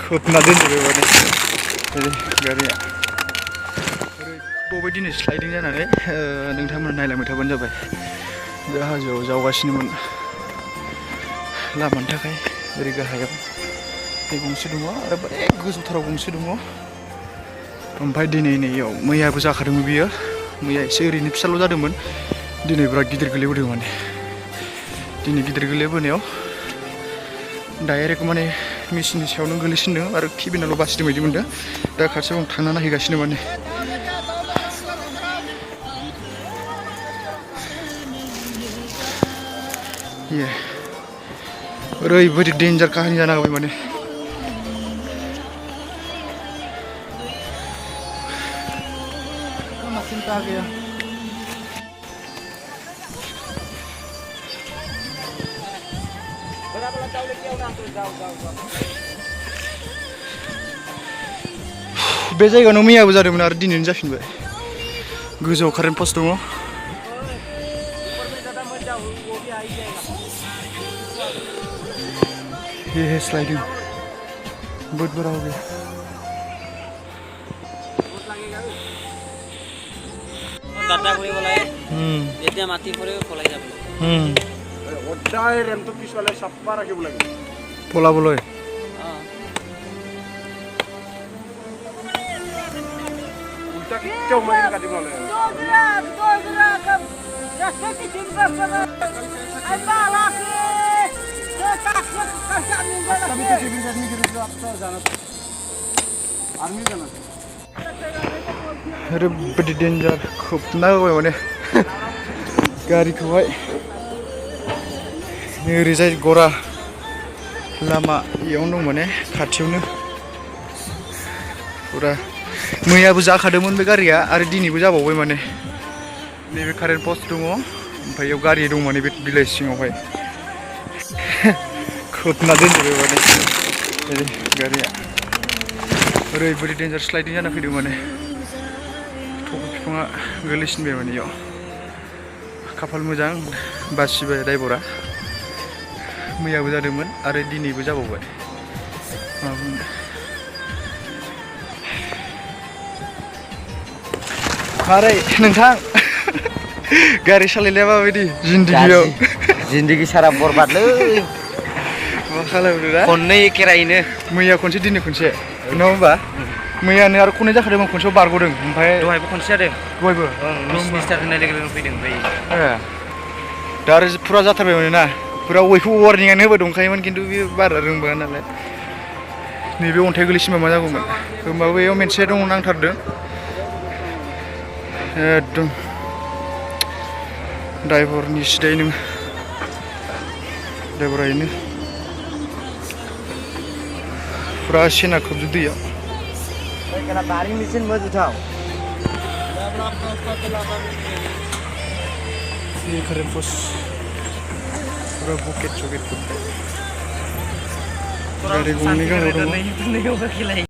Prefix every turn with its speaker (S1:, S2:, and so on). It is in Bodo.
S1: खोबना दोनजोबबाय माने गारिया बेबायदिनो स्लाइडिं जानानै नोंथांमोना नायलांबाय थाबानो जाबाय। बे हाजोआव जावगासिनोमोन लामानि थाखाय ओरै गाहायाव बे गंसे दङ आरो बै गोजौथाराव गंसे दङ। ओमफ्राय दिनै नैयाव मैयाबो जाखादोंमोन बियो। मैया एसे ओरैनो फिसाल' जादोंमोन, दिनै बिराद गिदिर गोलैबोदों माने। दिनै गिदिर गोलैबोनायाव डाइरेक्ट माने मेचिननि सायावनो गोलैसिनदों आरो केबिनाल' बासिदों बायदि मोनदों। दा खाथियाव आं थांना नायहैगासिनो माने। ओरैबायदि डेन्जार काहानि जाना होबाय माने। बे जायगायावनो मैयाबो जादोंमोन आरो दिनैनो जाफिनबाय। गोजौआव कारेन्ट पस्ट दङ। ये है स्लाइडिंग, बहुत बड़ा हो गया।
S2: गाड्डा কৰি বলাই যেতিয়া মাটি পৰে পলাই যাব
S3: ওটাই ৰেমটো পিছফালে চাপা ৰাখিব লাগিব
S1: পলাবলৈ।
S3: উল্টা কেতিয়াও মাৰি কাটিব নালাগে।
S1: ओरैबायदि डेन्जार खोबना होबाय माने गारिखौहाय। ओरैजाय गरा लामा इयावनो दं माने खाथियावनो। फुरा मैयाबो जाखादोंमोन बे गारिया आरो दिनैबो जाबावबाय माने। नैबे कारेन्ट पस्ट दङ, ओमफ्राय इयाव गारि दं माने बे बिलाइ सिङावहाय। खोबना दोनजोबबाय माने गारिया। ओरैबायदि डेन्जार स्लाइडिं जाना फैदों माने। थख' बिफाङा गोलैसिनबाय माने इयाव। खाफाल मोजां बासिबाय ड्राइभारा। मैयाबो जादोंमोन आरो दिनैबो जाबावबाय। मा बुंनो मारै नोंथां गारि सालायनाया माबायदि जिन्दगियाव?
S2: जिन्दगी सारा बरबादलै।
S1: मा खालामनो दा?
S2: खननै एखेरायैनो
S1: मैया खनसे दिनै खनसे नङा होमबा? मैयानो आरो खननै जाखादोंमोन, खनसेयाव बारग'दों। ओमफ्राय
S2: दहायबो खनसे जादों।
S1: दहायबो
S2: मिस्टार होननाय लोगो लोगो फैदों ओमफ्राय
S1: दा आरो फुरा जाथारबाय माने ना। फुरा बयखौ वार्निंआनो होबाय दंखायोमोन, खिन्थु बे बारा रोंबोआ नालाय। नैबे अन्थाइ गोलैसिनबा मा जागौमोन। होमबाबो बेयाव मोनसे दङ नांथारदों एकदम ड्राइभारनि सिदायैनो। ड्राइभारा बेनो फुरा सेना खोबजोब दैयाव।
S2: बारी मेसिन मजुथाव
S1: ये कारेन्ट पस्ट पुरा बुकेट सुकेट खोबबाय। गारि गंनै गाहायाव दङ।